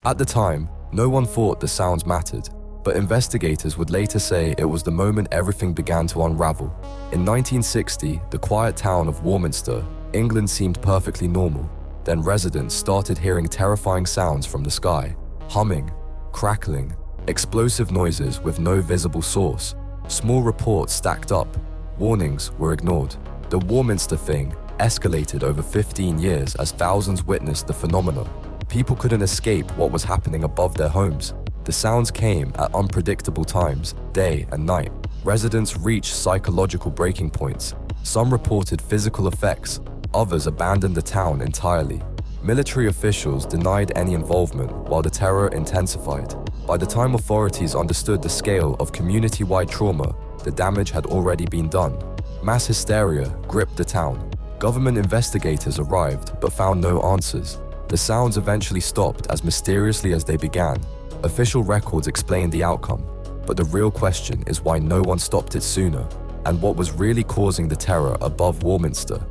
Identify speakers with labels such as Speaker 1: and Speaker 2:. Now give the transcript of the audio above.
Speaker 1: At the time, no one thought the sounds mattered, but investigators would later say it was the moment everything began to unravel. In 1960, the quiet town of Warminster, England seemed perfectly normal. Then residents started hearing terrifying sounds from the sky: humming, crackling, explosive noises with no visible source. Small reports stacked up. Warnings were ignored. The Warminster thing escalated over 15 years as thousands witnessed the phenomenon. People couldn't escape what was happening above their homes. The sounds came at unpredictable times, day and night. Residents reached psychological breaking points. Some reported physical effects, others abandoned the town entirely. Military officials denied any involvement while the terror intensified. By the time authorities understood the scale of community-wide trauma, the damage had already been done. Mass hysteria gripped the town. Government investigators arrived but found no answers. The sounds eventually stopped as mysteriously as they began. Official records explained the outcome, but the real question is why no one stopped it sooner, and what was really causing the terror above Warminster.